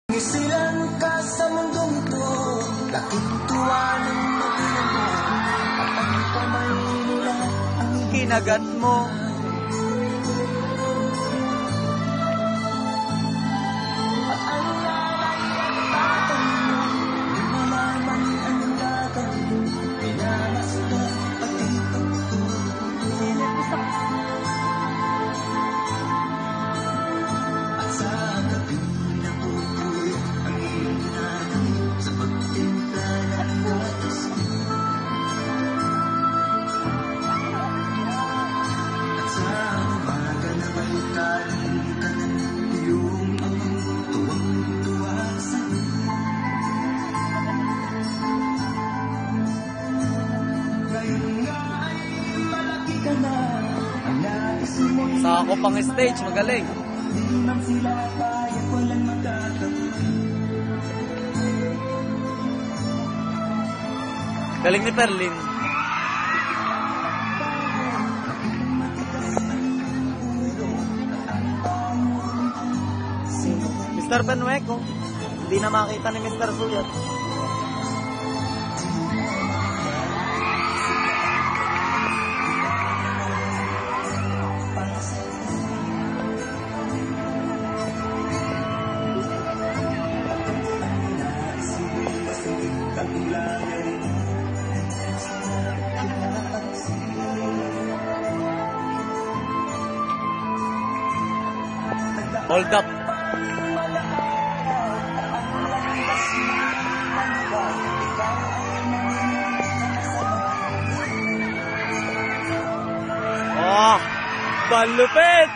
Isilang ka sa mundong ito, laking tuwa ng magulang mo, at ang kamay nila ang kinagat mo. At ang lalay at tatay mo, di malaman ang gagawin, minamasdan pati pagtulong. At sa gabi na tutuloy ang iyong nanay sa pagtimpla ng gatas mo. At sa umaga na may kaling ka ng iyong amang tuwang-tuwa sa iyo. Ngayon nga ay malaki ka na, ang nais mo'y Sa ako pang stage, magaling. di man sila kaya walang magkakaroon. Galing ni Perlin. Mr. Benueco, hindi na makita ni Mr. Suyat. Hold up. Oh, balupit!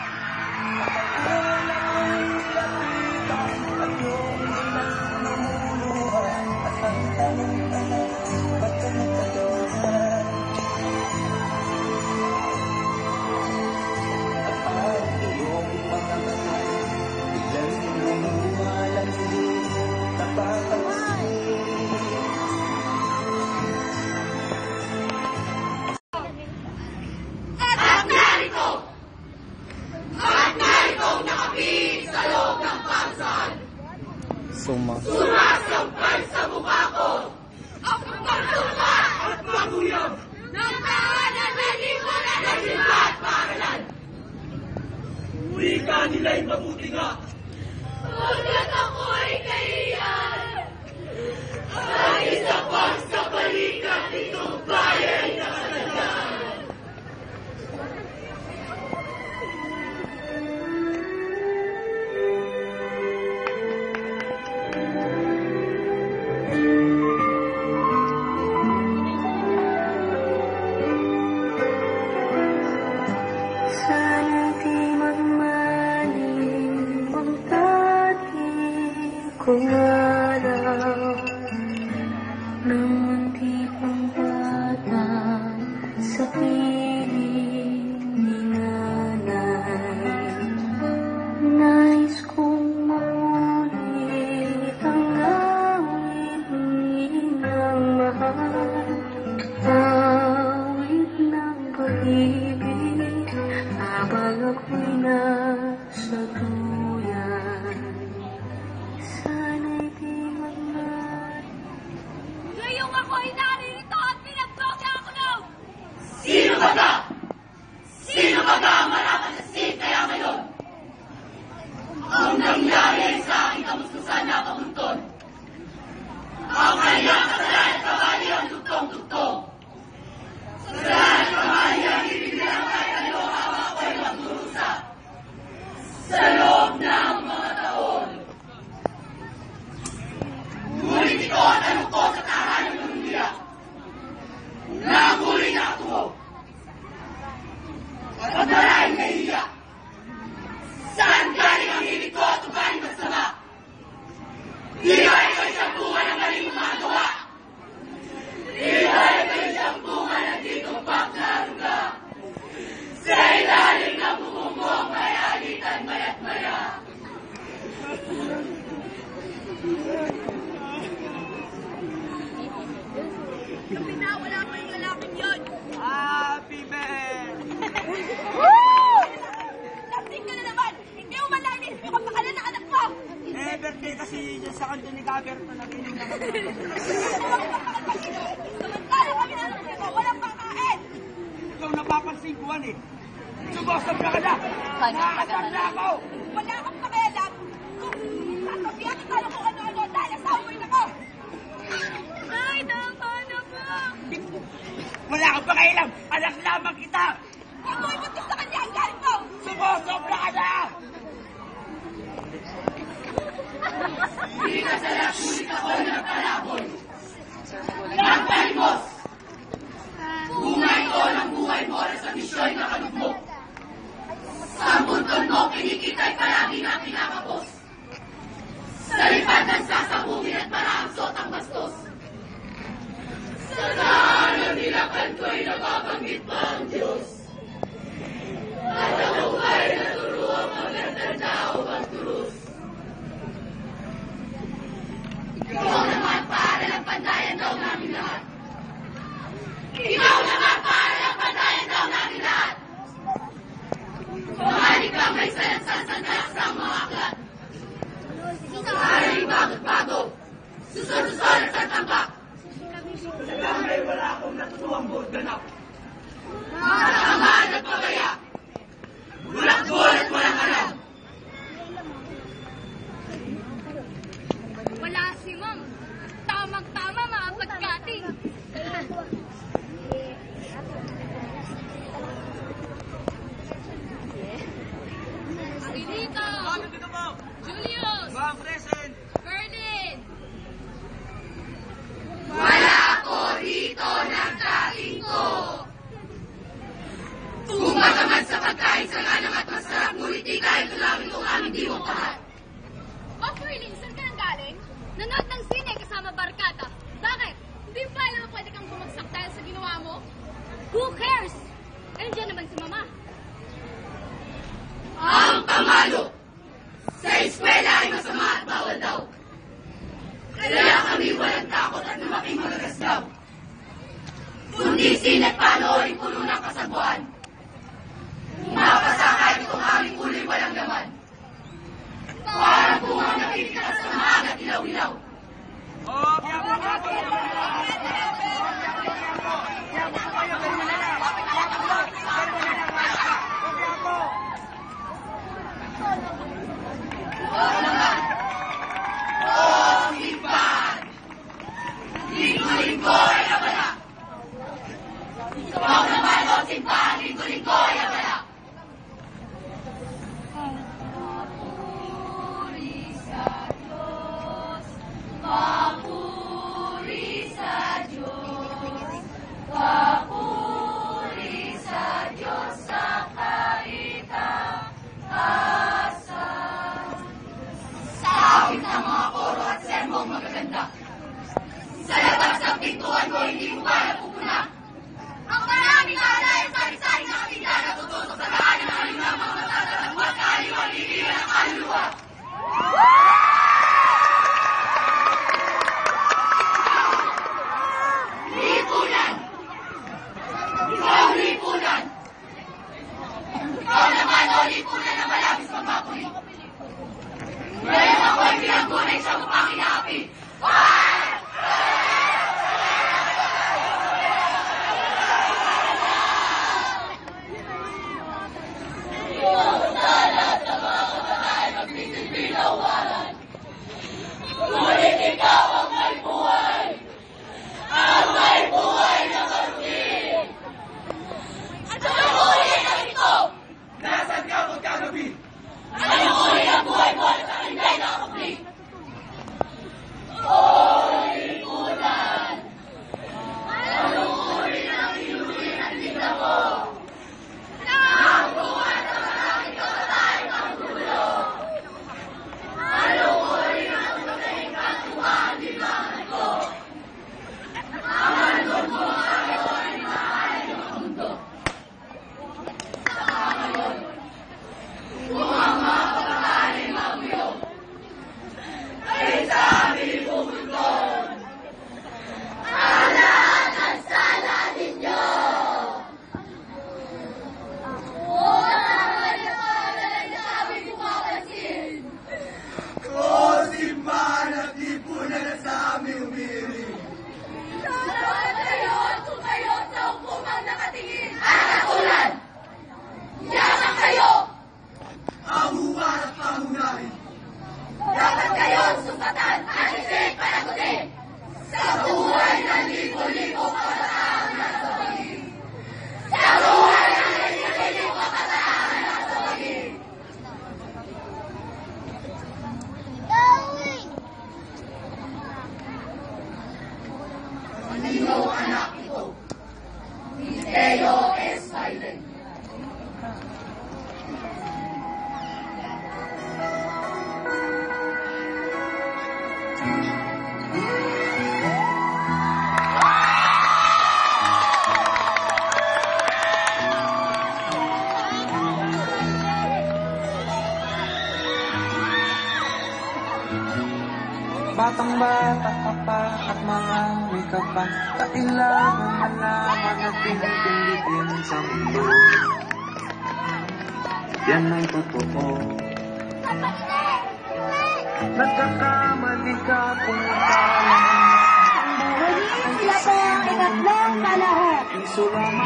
Sumasampay sa mukha ko ang pagkakasama at maguyab ng tahanan na di mo na nasimba at paaralan. Wika nila'y mabuti nga. Pagkat ako'y kaiyan ang isa pang sa balikat itong bayan na katandaan. Sana di magmaling ang dating kong araw ng munti pang bata sa piling ni nanay. Nais kong maulit ang awit ng mahal, awit ng pag-ibig habang ako'y nasa duyan. Sana'y di magmaling. Ngayong ako'y naririto at pinagpapakakulong! Sino ba ka? Sino ba ka ang marapat na sin kaya ngayon? Ang nangyari sa aking kamustusan na pabuntun. Ang kanyang kasalanan at kamali ang dugtong-dugtong. Kasalanan at kamali ang ibiglang kahit ano habang ako'y magdurusa. Sa loob ng mga taon. Ngunit ito ang tanong ko sa tahanan ng India. Nahuli na ako. At maraming nahiya. Saan galing ang hilig ko at ugaling masama? Di ba ikaw isang bunga ng maling gumagawa? Di ba ikaw isang bunga ng ditong pagkaruga? Sa ilalim ng bubong mo ang mayalitan maya't maya. Pinawala mo yung lalaking yun! Happy man! Lasing ka na naman! Hindi mo malalim yung kapakanan ng anak mo! Eh, birthday kasi kayo dyan sa kanto ni Gagger na nag-inom na kami. Samantala kami na lang dito, walang pangkain! Ikaw napapansin ko eh. Sumusobra ka na! Nakakasar na ako! Wala kang pakialam! Sasabihan ka tayo kung ano-ano dahil asawin ako! Nay, tama na po! Wala kang pakialam! Anak lamang kita! Ikaw ibutin sa kanya ang galing mo! Sumusobra ka na! Hindi ka sa lakulit ako ng palabon. Nagpalimos! Bunga ito ng buhay mo sa misyon na kalugmok. Sa muntong mo, kinikita'y palagi na kinakapos. Sa lipad ng sasabungin at maraamsot ang bastos. Sa daan ng nilakan ko'y nababanggit pa ang Diyos. At ako ay naturuang magandanda o magturus. Ikaw naman para lang pandayan daw namin lahat. Ikaw naman para lang pandayan daw namin lahat. Pumalik ka may salat-salat sa mga aklat. Sari bago-bago, susod-susod at tambak. Sa langay wala akong natutuwang buod ganap. Matamaan at pagaya. Bulak-bul at walang alam. Wala si Ma'am. Tamang-tama mga pagkating. Angelito! Ano dito po? Julius! Mga present! Berlin! Wala ko rito ng dating ko. Tumagaman sa pagkain sa ganang at masarap, ngunit di kahit lamang itong aming diwang pahat. O, Berlin, saan ka nang galing? Nanood ng sine kasama barkada. Bakit? Hindi ba alam na pwede kang bumagsak dahil sa ginawa mo? Who cares? Eh, nandiyan naman si Mama. Ang pamalo! Sa eskwela ay masama at bawal daw. Kaya kami walang takot at lumaking magagasgaw. Kundi sinat panoorin puno ng kasagwan. Mapasa kahit itong aming ulo'y walang laman. Parang bungang nakikitas sa maagat ilaw-ilaw. Oh, biyapo ka po! Oo naman. Oo, simpan! Linggo-linggo ay abala. Oo naman, o simpan! Linggo-linggo ay abala. Papuri sa Diyos, papuri sa Diyos, papuri sa Diyos sa kaitaasan. Sa awit ng mga koro at sermong magaganda. Sa labas ng pintuan mo, hindi mo kaya pupuna. Ang maraming alay sa sari-sari na kapila na tutusok sa daan ng halimang mga matatatagwat kaaliwan-liliwan ng kaluluwa. Lipunan! Ikaw lipunan! Ikaw naman o lipunan na malabis magpapuli. Ngayon ako'y pinaggunay sa upang inaapi. sukatan at isip panagutin sa buhay ng libo-libo kabataan na sa bagay. Sa buhay ng libo-libo kabataan na sa bagay. Kanino anak ito? Teo S. Biden. Batang-bata ka pa at marami ka pa, kailangan malaman at pinipinditin sa mundo. Yan ay totoo. Nagkakamali ka kung akala Ngunit sila po ang ikatlong panahon. Iso lamang